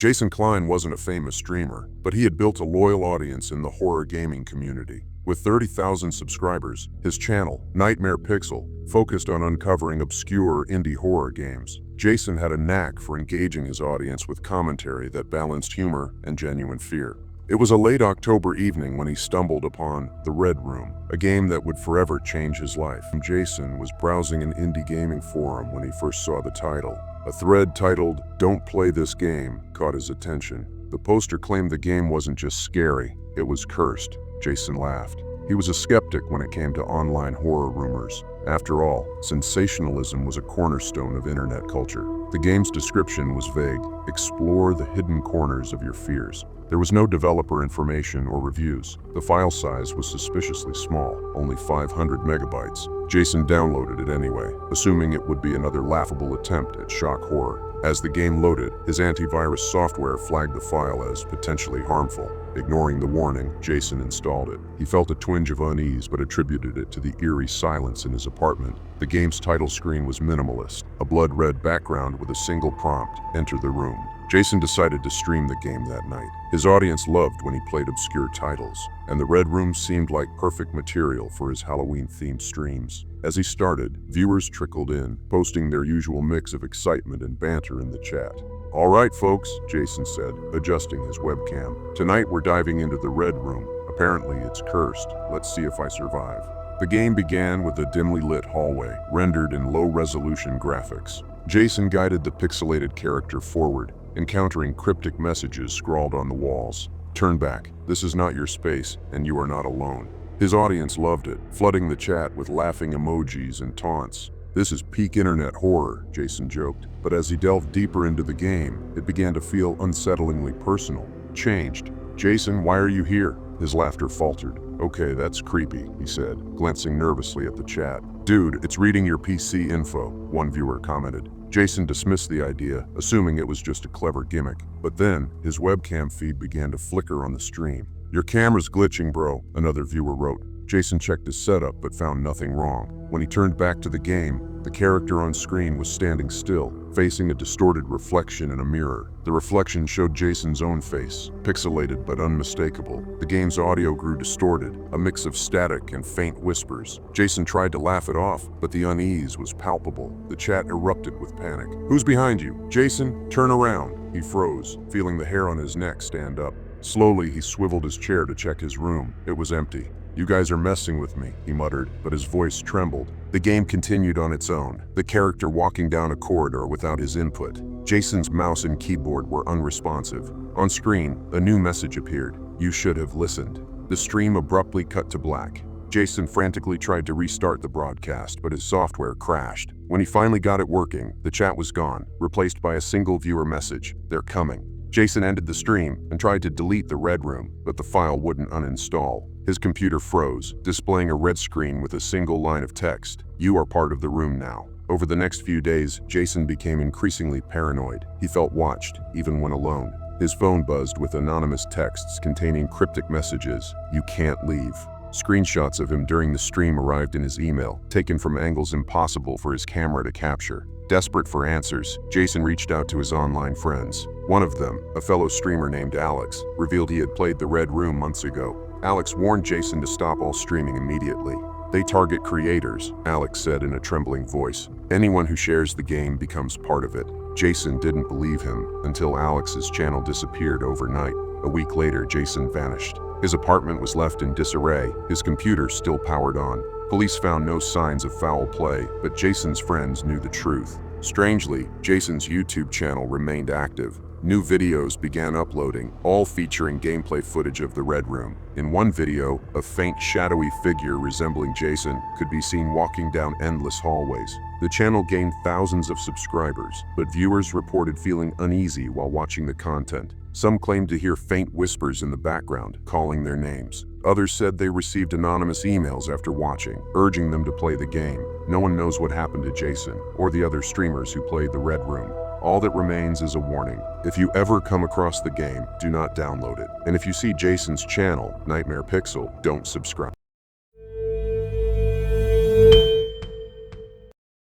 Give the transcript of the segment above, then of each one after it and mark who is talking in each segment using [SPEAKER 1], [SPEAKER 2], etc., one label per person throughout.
[SPEAKER 1] Jason Klein wasn't a famous streamer, but he had built a loyal audience in the horror gaming community. With 30,000 subscribers, his channel, Nightmare Pixel, focused on uncovering obscure indie horror games. Jason had a knack for engaging his audience with commentary that balanced humor and genuine fear. It was a late October evening when he stumbled upon The Red Room, a game that would forever change his life. Jason was browsing an indie gaming forum when he first saw the title. A thread titled, "Don't Play This Game," caught his attention. The poster claimed the game wasn't just scary, it was cursed. Jason laughed. He was a skeptic when it came to online horror rumors. After all, sensationalism was a cornerstone of internet culture. The game's description was vague. Explore the hidden corners of your fears. There was no developer information or reviews. The file size was suspiciously small, only 500 megabytes. Jason downloaded it anyway, assuming it would be another laughable attempt at shock horror. As the game loaded, his antivirus software flagged the file as potentially harmful. Ignoring the warning, Jason installed it. He felt a twinge of unease but attributed it to the eerie silence in his apartment. The game's title screen was minimalist, a blood-red background with a single prompt, "Enter the room." Jason decided to stream the game that night. His audience loved when he played obscure titles, and the Red Room seemed like perfect material for his Halloween-themed streams. As he started, viewers trickled in, posting their usual mix of excitement and banter in the chat. "All right, folks," Jason said, adjusting his webcam. "Tonight we're diving into the Red Room. Apparently it's cursed. Let's see if I survive." The game began with a dimly lit hallway, rendered in low-resolution graphics. Jason guided the pixelated character forward, encountering cryptic messages scrawled on the walls. "Turn back. This is not your space, and you are not alone." His audience loved it, flooding the chat with laughing emojis and taunts. "This is peak internet horror," Jason joked. But as he delved deeper into the game, it began to feel unsettlingly personal. "Changed. Jason, why are you here?" His laughter faltered. "Okay, that's creepy," he said, glancing nervously at the chat. "Dude, it's reading your PC info," one viewer commented. Jason dismissed the idea, assuming it was just a clever gimmick. But then, his webcam feed began to flicker on the stream. "Your camera's glitching, bro," another viewer wrote. Jason checked his setup but found nothing wrong. When he turned back to the game, the character on screen was standing still, facing a distorted reflection in a mirror. The reflection showed Jason's own face, pixelated but unmistakable. The game's audio grew distorted, a mix of static and faint whispers. Jason tried to laugh it off, but the unease was palpable. The chat erupted with panic. "Who's behind you? Jason, turn around." He froze, feeling the hair on his neck stand up. Slowly, he swiveled his chair to check his room. It was empty. "You guys are messing with me," he muttered, but his voice trembled. The game continued on its own, the character walking down a corridor without his input. Jason's mouse and keyboard were unresponsive. On screen, a new message appeared. "You should have listened." The stream abruptly cut to black. Jason frantically tried to restart the broadcast, but his software crashed. When he finally got it working, the chat was gone, replaced by a single viewer message, "They're coming." Jason ended the stream and tried to delete the Red Room, but the file wouldn't uninstall. His computer froze, displaying a red screen with a single line of text, "You are part of the room now." Over the next few days, Jason became increasingly paranoid. He felt watched, even when alone. His phone buzzed with anonymous texts containing cryptic messages, "You can't leave." Screenshots of him during the stream arrived in his email, taken from angles impossible for his camera to capture. Desperate for answers, Jason reached out to his online friends. One of them, a fellow streamer named Alex, revealed he had played the Red Room months ago. Alex warned Jason to stop all streaming immediately. "They target creators," Alex said in a trembling voice. "Anyone who shares the game becomes part of it." Jason didn't believe him until Alex's channel disappeared overnight. A week later, Jason vanished. His apartment was left in disarray, his computer still powered on. Police found no signs of foul play, but Jason's friends knew the truth. Strangely, Jason's YouTube channel remained active. New videos began uploading, all featuring gameplay footage of the Red Room. In one video, a faint, shadowy figure resembling Jason could be seen walking down endless hallways. The channel gained thousands of subscribers, but viewers reported feeling uneasy while watching the content. Some claimed to hear faint whispers in the background, calling their names. Others said they received anonymous emails after watching, urging them to play the game. No one knows what happened to Jason, or the other streamers who played the Red Room. All that remains is a warning. If you ever come across the game, do not download it. And if you see Jason's channel, Nightmare Pixel, don't subscribe.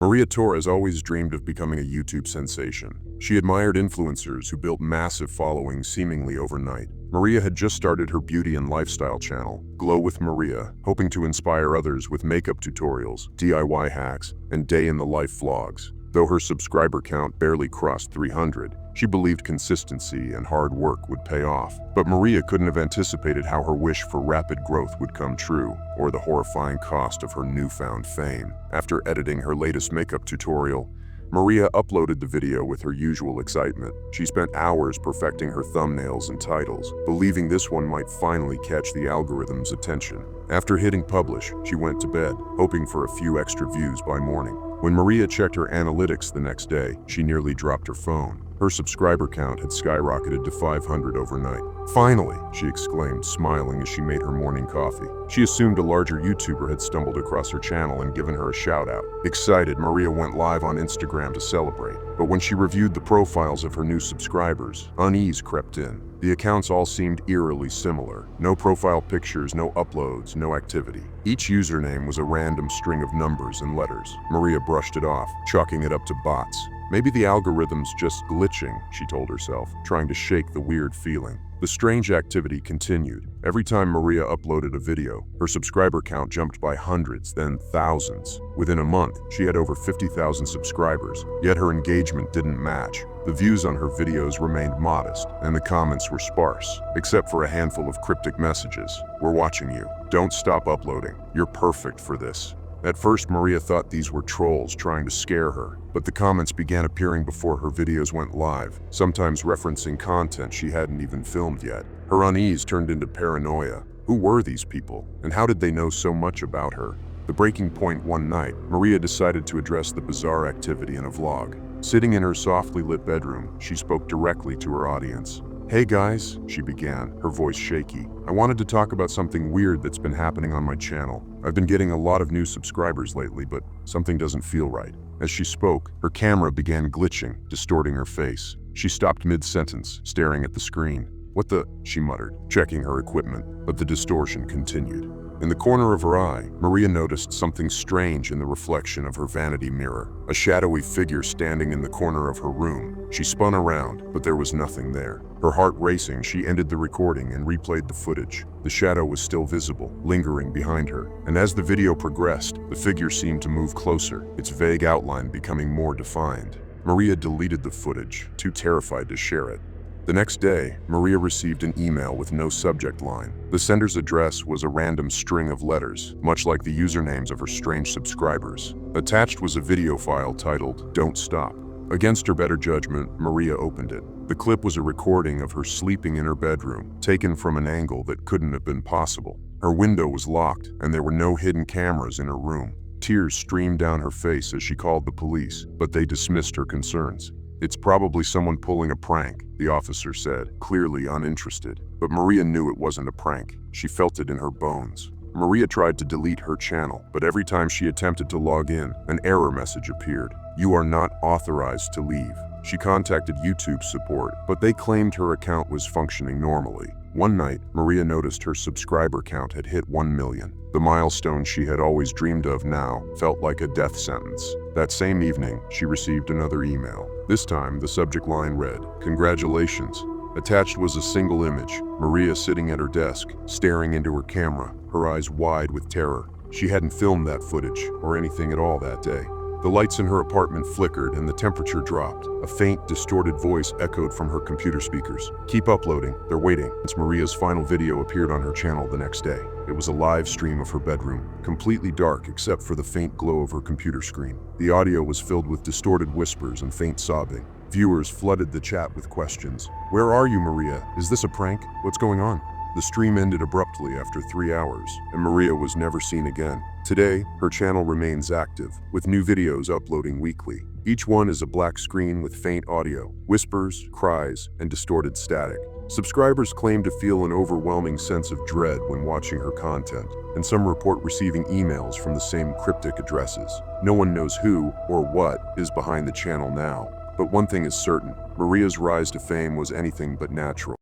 [SPEAKER 1] Maria Torres always dreamed of becoming a YouTube sensation. She admired influencers who built massive followings seemingly overnight. Maria had just started her beauty and lifestyle channel, Glow with Maria, hoping to inspire others with makeup tutorials, DIY hacks, and day-in-the-life vlogs. Though her subscriber count barely crossed 300, she believed consistency and hard work would pay off. But Maria couldn't have anticipated how her wish for rapid growth would come true, or the horrifying cost of her newfound fame. After editing her latest makeup tutorial, Maria uploaded the video with her usual excitement. She spent hours perfecting her thumbnails and titles, believing this one might finally catch the algorithm's attention. After hitting publish, she went to bed, hoping for a few extra views by morning. When Maria checked her analytics the next day, she nearly dropped her phone. Her subscriber count had skyrocketed to 500 overnight. "Finally!" she exclaimed, smiling as she made her morning coffee. She assumed a larger YouTuber had stumbled across her channel and given her a shout-out. Excited, Maria went live on Instagram to celebrate. But when she reviewed the profiles of her new subscribers, unease crept in. The accounts all seemed eerily similar. No profile pictures, no uploads, no activity. Each username was a random string of numbers and letters. Maria brushed it off, chalking it up to bots. Maybe the algorithm's just glitching, she told herself, trying to shake the weird feeling. The strange activity continued. Every time Maria uploaded a video, her subscriber count jumped by hundreds, then thousands. Within a month, she had over 50,000 subscribers, yet her engagement didn't match. The views on her videos remained modest, and the comments were sparse, except for a handful of cryptic messages. "We're watching you. Don't stop uploading. You're perfect for this." At first, Maria thought these were trolls trying to scare her, but the comments began appearing before her videos went live, sometimes referencing content she hadn't even filmed yet. Her unease turned into paranoia. Who were these people, and how did they know so much about her? The breaking point one night, Maria decided to address the bizarre activity in a vlog. Sitting in her softly lit bedroom, she spoke directly to her audience. "Hey guys," she began, her voice shaky. "I wanted to talk about something weird that's been happening on my channel. I've been getting a lot of new subscribers lately, but something doesn't feel right." As she spoke, her camera began glitching, distorting her face. She stopped mid-sentence, staring at the screen. "What the?" she muttered, checking her equipment, but the distortion continued. In the corner of her eye, Maria noticed something strange in the reflection of her vanity mirror. A shadowy figure standing in the corner of her room. She spun around, but there was nothing there. Her heart racing, she ended the recording and replayed the footage. The shadow was still visible, lingering behind her, and as the video progressed, the figure seemed to move closer, its vague outline becoming more defined. Maria deleted the footage, too terrified to share it. The next day, Maria received an email with no subject line. The sender's address was a random string of letters, much like the usernames of her strange subscribers. Attached was a video file titled, "Don't Stop." Against her better judgment, Maria opened it. The clip was a recording of her sleeping in her bedroom, taken from an angle that couldn't have been possible. Her window was locked, and there were no hidden cameras in her room. Tears streamed down her face as she called the police, but they dismissed her concerns. "It's probably someone pulling a prank," the officer said, clearly uninterested. But Maria knew it wasn't a prank. She felt it in her bones. Maria tried to delete her channel, but every time she attempted to log in, an error message appeared. "You are not authorized to leave." She contacted YouTube support, but they claimed her account was functioning normally. One night, Maria noticed her subscriber count had hit 1 million. The milestone she had always dreamed of now felt like a death sentence. That same evening, she received another email. This time, the subject line read, "Congratulations." Attached was a single image, Maria sitting at her desk, staring into her camera, her eyes wide with terror. She hadn't filmed that footage, or anything at all that day. The lights in her apartment flickered and the temperature dropped. A faint, distorted voice echoed from her computer speakers. "Keep uploading, they're waiting." As Maria's final video appeared on her channel the next day, it was a live stream of her bedroom, completely dark except for the faint glow of her computer screen. The audio was filled with distorted whispers and faint sobbing. Viewers flooded the chat with questions. "Where are you, Maria? Is this a prank? What's going on?" The stream ended abruptly after 3 hours, and Maria was never seen again. Today, her channel remains active, with new videos uploading weekly. Each one is a black screen with faint audio, whispers, cries, and distorted static. Subscribers claim to feel an overwhelming sense of dread when watching her content, and some report receiving emails from the same cryptic addresses. No one knows who or what is behind the channel now, but one thing is certain: Maria's rise to fame was anything but natural.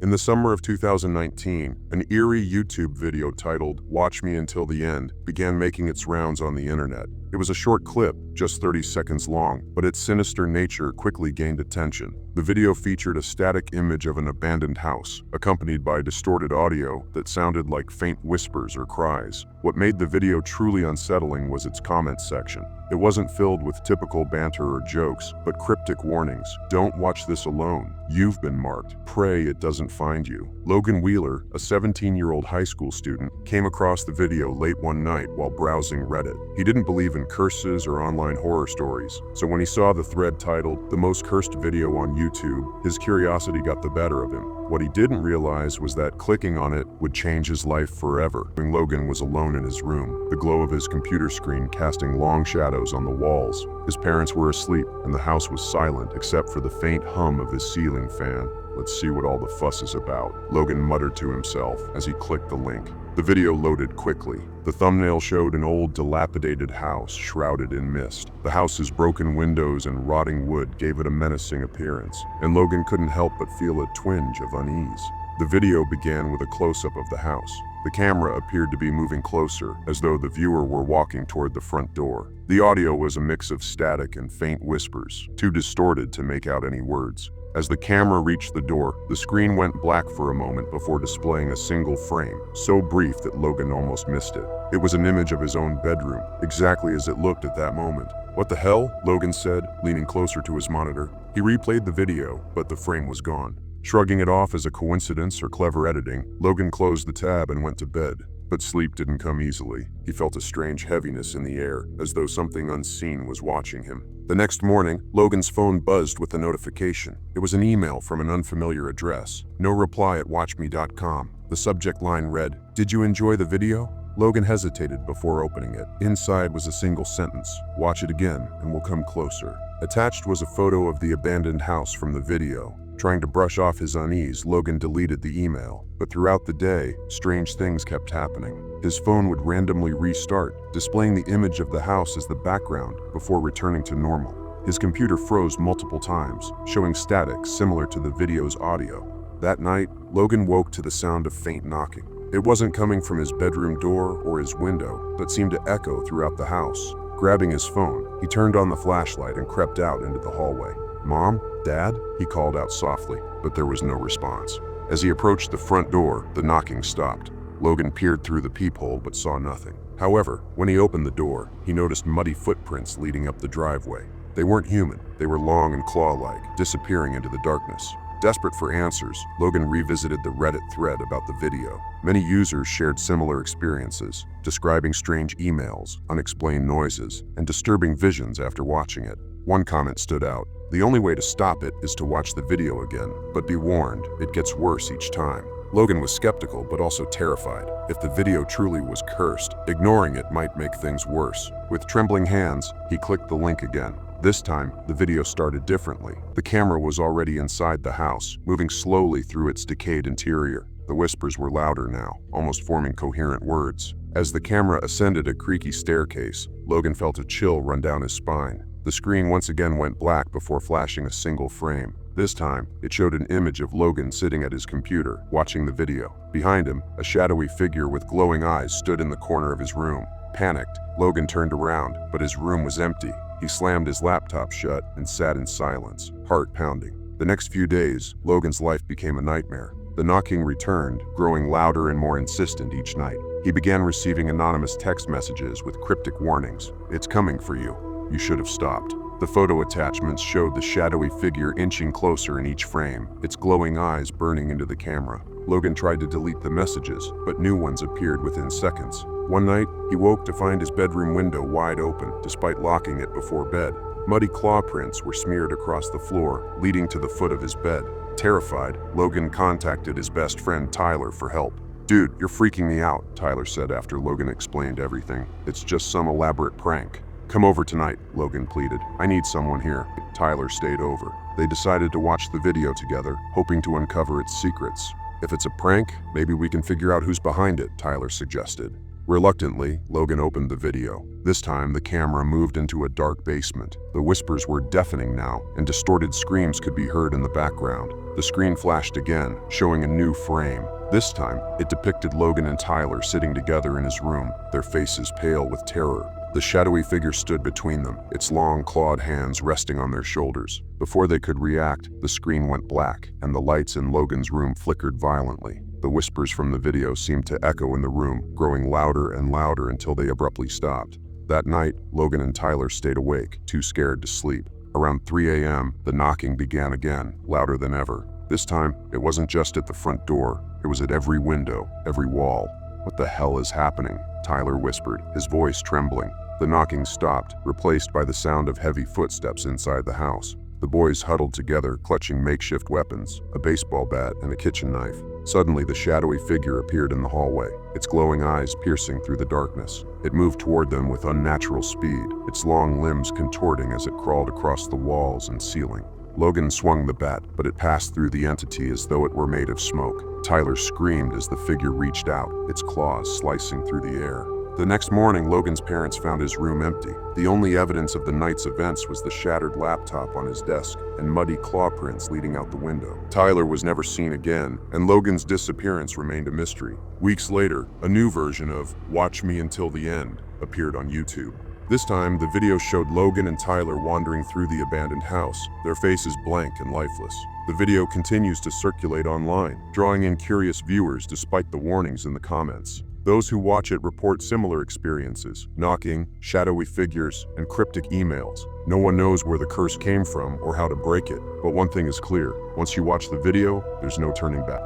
[SPEAKER 1] In In the summer of 2019, an eerie YouTube video titled "Watch Me Until the End" began making its rounds on the internet. It was a short clip, just 30 seconds long, but its sinister nature quickly gained attention. The video featured a static image of an abandoned house, accompanied by distorted audio that sounded like faint whispers or cries. What made the video truly unsettling was its comments section. It wasn't filled with typical banter or jokes, but cryptic warnings. "Don't watch this alone. You've been marked. Pray it doesn't find you." Logan Wheeler, a 17-year-old high school student, came across the video late one night while browsing Reddit. He didn't believe in curses or online horror stories, so when he saw the thread titled "The Most Cursed Video on YouTube," his curiosity got the better of him. What he didn't realize was that clicking on it would change his life forever. Logan was alone in his room, the glow of his computer screen casting long shadows on the walls. His parents were asleep, and the house was silent except for the faint hum of his ceiling fan. "Let's see what all the fuss is about," Logan muttered to himself as he clicked the link. The video loaded quickly. The thumbnail showed an old, dilapidated house shrouded in mist. The house's broken windows and rotting wood gave it a menacing appearance, and Logan couldn't help but feel a twinge of unease. The video began with a close-up of the house. The camera appeared to be moving closer, as though the viewer were walking toward the front door. The audio was a mix of static and faint whispers, too distorted to make out any words. As the camera reached the door, the screen went black for a moment before displaying a single frame, so brief that Logan almost missed it. It was an image of his own bedroom, exactly as it looked at that moment. "What the hell?" Logan said, leaning closer to his monitor. He replayed the video, but the frame was gone. Shrugging it off as a coincidence or clever editing, Logan closed the tab and went to bed. But sleep didn't come easily. He felt a strange heaviness in the air, as though something unseen was watching him. The next morning, Logan's phone buzzed with a notification. It was an email from an unfamiliar address. "No reply at watchme.com. The subject line read, "Did you enjoy the video?" Logan hesitated before opening it. Inside was a single sentence, "Watch it again and we'll come closer." Attached was a photo of the abandoned house from the video. Trying to brush off his unease, Logan deleted the email. But throughout the day, strange things kept happening. His phone would randomly restart, displaying the image of the house as the background before returning to normal. His computer froze multiple times, showing static similar to the video's audio. That night, Logan woke to the sound of faint knocking. It wasn't coming from his bedroom door or his window, but seemed to echo throughout the house. Grabbing his phone, he turned on the flashlight and crept out into the hallway. "Mom? Dad?" he called out softly, but there was no response. As he approached the front door, the knocking stopped. Logan peered through the peephole but saw nothing. However, when he opened the door, he noticed muddy footprints leading up the driveway. They weren't human. They were long and claw-like, disappearing into the darkness. Desperate for answers, Logan revisited the Reddit thread about the video. Many users shared similar experiences, describing strange emails, unexplained noises, and disturbing visions after watching it. One comment stood out. "The only way to stop it is to watch the video again, but be warned, it gets worse each time." Logan was skeptical but also terrified. If the video truly was cursed, ignoring it might make things worse. With trembling hands, he clicked the link again. This time, the video started differently. The camera was already inside the house, moving slowly through its decayed interior. The whispers were louder now, almost forming coherent words. As the camera ascended a creaky staircase, Logan felt a chill run down his spine. The screen once again went black before flashing a single frame. This time, it showed an image of Logan sitting at his computer, watching the video. Behind him, a shadowy figure with glowing eyes stood in the corner of his room. Panicked, Logan turned around, but his room was empty. He slammed his laptop shut and sat in silence, heart pounding. The next few days, Logan's life became a nightmare. The knocking returned, growing louder and more insistent each night. He began receiving anonymous text messages with cryptic warnings. "It's coming for you. You should have stopped." The photo attachments showed the shadowy figure inching closer in each frame, its glowing eyes burning into the camera. Logan tried to delete the messages, but new ones appeared within seconds. One night, he woke to find his bedroom window wide open, despite locking it before bed. Muddy claw prints were smeared across the floor, leading to the foot of his bed. Terrified, Logan contacted his best friend Tyler for help. "Dude, you're freaking me out," Tyler said after Logan explained everything. "It's just some elaborate prank." "Come over tonight," Logan pleaded. "I need someone here." Tyler stayed over. They decided to watch the video together, hoping to uncover its secrets. "If it's a prank, maybe we can figure out who's behind it," Tyler suggested. Reluctantly, Logan opened the video. This time, the camera moved into a dark basement. The whispers were deafening now, and distorted screams could be heard in the background. The screen flashed again, showing a new frame. This time, it depicted Logan and Tyler sitting together in his room, their faces pale with terror. The shadowy figure stood between them, its long clawed hands resting on their shoulders. Before they could react, the screen went black, and the lights in Logan's room flickered violently. The whispers from the video seemed to echo in the room, growing louder and louder until they abruptly stopped. That night, Logan and Tyler stayed awake, too scared to sleep. Around 3 a.m., the knocking began again, louder than ever. This time, it wasn't just at the front door. It was at every window, every wall. "What the hell is happening?" Tyler whispered, his voice trembling. The knocking stopped, replaced by the sound of heavy footsteps inside the house. The boys huddled together, clutching makeshift weapons, a baseball bat and a kitchen knife. Suddenly, the shadowy figure appeared in the hallway, its glowing eyes piercing through the darkness. It moved toward them with unnatural speed, its long limbs contorting as it crawled across the walls and ceiling. Logan swung the bat, but it passed through the entity as though it were made of smoke. Tyler screamed as the figure reached out, its claws slicing through the air. The next morning, Logan's parents found his room empty. The only evidence of the night's events was the shattered laptop on his desk and muddy claw prints leading out the window. Tyler was never seen again, and Logan's disappearance remained a mystery. Weeks later, a new version of "Watch Me Until the End" appeared on YouTube. This time, the video showed Logan and Tyler wandering through the abandoned house, their faces blank and lifeless. The video continues to circulate online, drawing in curious viewers despite the warnings in the comments. Those who watch it report similar experiences: knocking, shadowy figures, and cryptic emails. No one knows where the curse came from or how to break it, but one thing is clear: once you watch the video, there's no turning back.